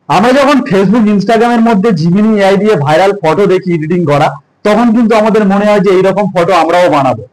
আমরা যখন ফেসবুক ইনস্টাগ্রামের মধ্যে জিমিনি এআই দিয়ে ভাইরাল ফটো দেখি এডিটিং করা, তখন কিন্তু আমাদের মনে হয় যে এইরকম ফটো আমরাও বানাবো।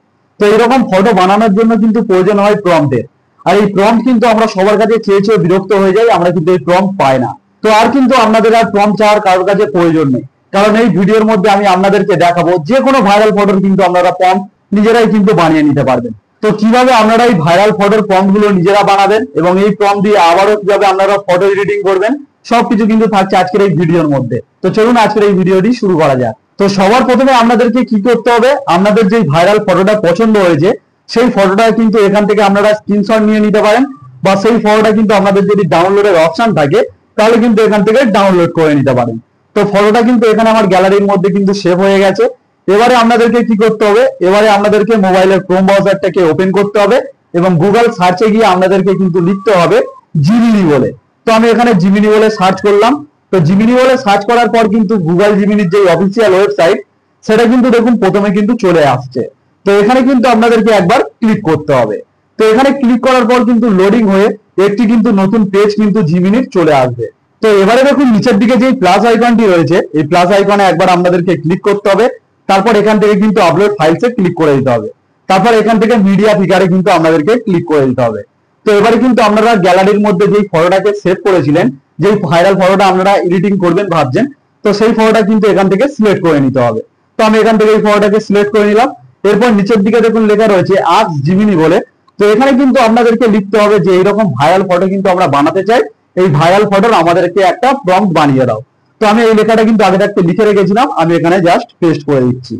তো এইরকম ফটো বানানোর জন্য কিন্তু প্রয়োজন হয় প্রম্পটের। আর এই প্রম্পট কিন্তু আমরা সবার কাছে চেয়ে চেয়ে বিরক্ত হয়ে যাই, আমরা কিন্তু এই প্রম্পট পাই না। তো আর কিন্তু আপনাদের আর প্রম্পট চাওয়ার কারোর কাছে প্রয়োজন নেই, কারণ এই ভিডিওর মধ্যে আমি আপনাদেরকে দেখাবো যে কোনো ভাইরাল ফটোর কিন্তু আপনারা প্রম্পট নিজেরাই কিন্তু বানিয়ে নিতে পারবেন। তো কিভাবে আপনারা এই ভাইরাল ফটোর প্রম্পট গুলো নিজেরা বানাবেন এবং এই প্রম্পট দিয়ে আবারও কিভাবে আপনারা ফটো এডিটিং করবেন, সবকিছু কিন্তু থাকছে আজকের এই ভিডিওর মধ্যে। তো চলুন আজকের এই ভিডিওটি শুরু করা যাক। তো সবার প্রথমে আপনাদেরকে কি করতে হবে, আপনাদের যে ভাইরাল ফটোটা পছন্দ হয়েছে সেই ফটোটা কিন্তু এখান থেকে আপনারা স্ক্রিনশট নিয়ে নিতে পারেন, বা সেই ফটোটা কিন্তু আপনাদের যদি ডাউনলোডের অপশন থাকে তাহলে কিন্তু এখান থেকে ডাউনলোড করে নিতে পারেন। তো ফটোটা কিন্তু এখানে আমার গ্যালারির মধ্যে কিন্তু সেভ হয়ে গেছে। এবারে আপনাদেরকে কি করতে হবে, এবারে আপনাদেরকে মোবাইলের ক্রোম ব্রাউজারটাকে ওপেন করতে হবে এবং গুগল সার্চে গিয়ে আপনাদেরকে কিন্তু লিখতে হবে জিমিনি বলে। তো আমি এখানে জিমিনি বলে সার্চ করলাম। তো জিমিনি বলে সার্চ করার পর কিন্তু গুগল জিমিনির যে অফিসিয়াল ওয়েবসাইট সেটা কিন্তু দেখুন প্রথমে কিন্তু চলে আসছে। তো এখানে কিন্তু আপনাদেরকে একবার ক্লিক করতে হবে। তো এখানে ক্লিক করার পর কিন্তু লোডিং হয়ে একটি কিন্তু নতুন পেজ কিন্তু জিমিনির চলে আসবে। তো এবারে দেখুন নিচের দিকে যে প্লাস আইকনটি রয়েছে, এই প্লাস আইকনে একবার আপনাদেরকে ক্লিক করতে হবে। তারপর এখান থেকে কিন্তু আপলোড ফাইলসে ক্লিক করে দিতে হবে। তারপর এখান থেকে মিডিয়া ফিগারে কিন্তু আপনাদেরকে ক্লিক করে দিতে হবে। তো এবারে কিন্তু আপনারা গ্যালারির মধ্যে যেই ফটোটাকে সেভ করেছিলেন, যেই ভাইরাল ফটোটা আপনারা এডিটিং করবেন ভাবছেন, তো সেই ফটোটা কিন্তু এখান থেকে সিলেক্ট করে নিতে হবে। তো আমি এখান থেকে এই ফটোটাকে সিলেক্ট করে নিলাম। এরপর নিচের দিকে দেখুন লেখা রয়েছে আস্ক জিমিনি বলে। তো এখানে কিন্তু আপনাদেরকে লিখতে হবে যে এইরকম ভাইরাল ফটো কিন্তু আমরা বানাতে চাই, এই ভাইরাল ফটোর আমাদেরকে একটা প্রম্পট বানিয়ে দাও। তো আমি এই লেখাটা কিন্তু আগে থাকতে লিখে রেখেছিলাম, আমি এখানে জাস্ট পেস্ট করে দিচ্ছি।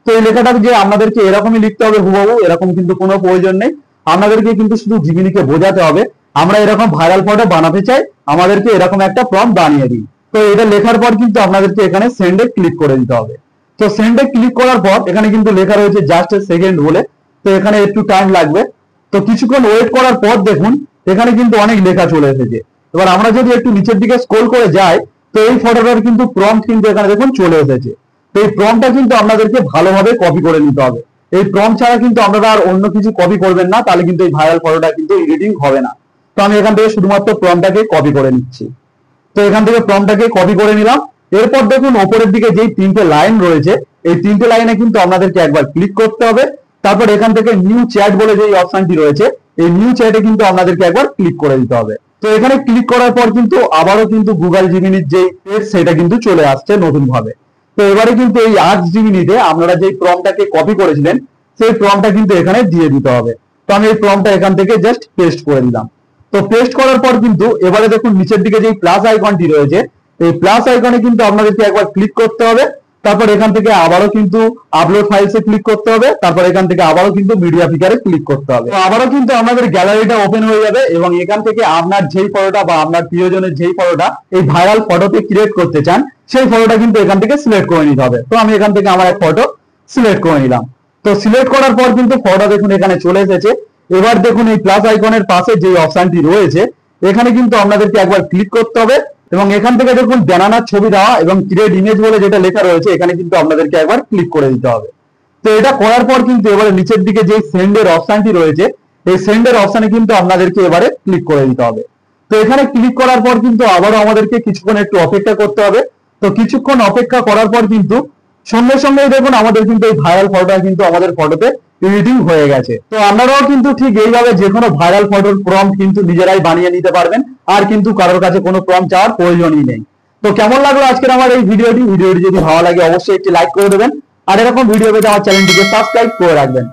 তো এই লেখাটা যে আপনাদেরকে এরকমই লিখতে হবে হুবহু, এরকম কিন্তু কোনো প্রয়োজন নেই। আপনাদেরকে কিন্তু শুধু জিমিনিকে বোঝাতে হবে আমরা এরকম ভাইরাল ফটো বানাতে চাই, আমাদেরকে এরকম একটা প্রম্পট বানিয়ে দিই। তো এটা লেখার পর কিন্তু আপনাদেরকে এখানে সেন্ডে ক্লিক করে দিতে হবে। তো সেন্ডে ক্লিক করার পর এখানে কিন্তু লেখা রয়েছে জাস্ট এ সেকেন্ড বলে। তো এখানে একটু টাইম লাগবে। তো কিছুক্ষণ ওয়েট করার পর দেখুন এখানে কিন্তু অনেক লেখা চলে এসেছে। এবার আমরা যদি একটু নিচের দিকে স্ক্রল করে যাই, তো এই ফটোটার কিন্তু প্রম্পট কিন্তু এখানে দেখুন চলে এসেছে। তো এই প্রম্পটটা কিন্তু আপনাদেরকে ভালোভাবে কপি করে নিতে হবে। এই প্রম্পট ছাড়া কিন্তু আপনারা আর অন্য কিছু কপি করবেন না, তাহলে কিন্তু এই ভাইরাল ফটোটা কিন্তু এডিটিং হবে না। তো আমি এখান থেকে শুধুমাত্র প্রম্পটটাকে কপি করে নিচ্ছি। তো এখান থেকে প্রম্পটটাকে কপি করে নিলাম। এরপর দেখুন ওপরের দিকে যেই তিনটে লাইন রয়েছে, এই তিনটে লাইনে কিন্তু আপনাদেরকে একবার ক্লিক করতে হবে। তারপর এখান থেকে নিউ চ্যাট বলে যে অপশনটি রয়েছে, এই নিউ চ্যাটে কিন্তু আপনাদেরকে একবার ক্লিক করে দিতে হবে। তো এখানে ক্লিক করার পর কিন্তু আবারও কিন্তু গুগল জিমিনির যে পেজ সেটা কিন্তু চলে আসছে নতুন ভাবে। তো এবারে কিন্তু এই আস্ক জিমিনিতে আপনারা যে প্রম্পটটাকে কপি করেছিলেন সেই প্রম্পটটা কিন্তু এখানে দিয়ে দিতে হবে। তো আমি এই প্রম্পটটা এখান থেকে জাস্ট পেস্ট করে দিলাম। তো পেস্ট করার পর কিন্তু এবারে দেখুন নিচের দিকে যে প্লাস আইকনটি রয়েছে, এই প্লাস আইকনে কিন্তু আপনাদেরকে একবার ক্লিক করতে হবে। তারপর এখান থেকে আবারও কিন্তু আপলোড ফাইলসে ক্লিক করতে হবে। তারপর এখান থেকে আবারও কিন্তু মিডিয়া ফিগারে ক্লিক করতে হবে। তো আবারও কিন্তু আপনাদের গ্যালারিটা ওপেন হয়ে যাবে এবং এখান থেকে আপনার যেই ফটোটা বা আপনার প্রিয়জনের যেই ফটোটা এই ভাইরাল ফটোতে ক্রিয়েট করতে চান সেই ফটোটা কিন্তু এখান থেকে সিলেক্ট করে নিতে হবে। তো আমি এখান থেকে আমার এক ফটো সিলেক্ট করে নিলাম। তো সিলেক্ট করার পর কিন্তু ফটো দেখুন এখানে চলে এসেছে। এবার দেখুন এই প্লাস আইকনের পাশে যে অপশনটি রয়েছে এখানে কিন্তু আপনাদেরকে একবার ক্লিক করতে হবে এবং এখান থেকে দেখুন ব্যানানার ছবি দেওয়া এবং ক্রিয়েট ইমেজ বলে যেটা লেখা রয়েছে এখানে কিন্তু আপনাদেরকে একবার ক্লিক করে দিতে হবে। তো এটা করার পর কিন্তু এবারে নিচের দিকে যে সেন্ডের অপশনটি রয়েছে এই সেন্ডের অপশনে কিন্তু আপনাদেরকে এবারে ক্লিক করে দিতে হবে। তো এখানে ক্লিক করার পর কিন্তু আবারও আমাদেরকে কিছুক্ষণ একটু অপেক্ষা করতে হবে। তো কিছুক্ষণ অপেক্ষা করার পর কিন্তু সঙ্গে সঙ্গেই দেখুন আমাদের কিন্তু এই ভাইরাল ফটোটা কিন্তু আমাদের ফটোতে এডিটিং হয়ে গেছে। তো আপনারাও কিন্তু ঠিক এইভাবে যে কোনো ভাইরাল ফটোর প্রম্পট কিন্তু নিজেরাই বানিয়ে নিতে পারবেন, আর কিন্তু কারোর কাছে কোনো প্রম্পট চাওয়ার প্রয়োজনই নেই। তো কেমন লাগলো আজকের আমার এই ভিডিওটি যদি ভালো লাগে অবশ্যই একটি লাইক করে দেবেন, আর এরকম ভিডিও পেতে আমার চ্যানেলটিকে সাবস্ক্রাইব করে রাখবেন।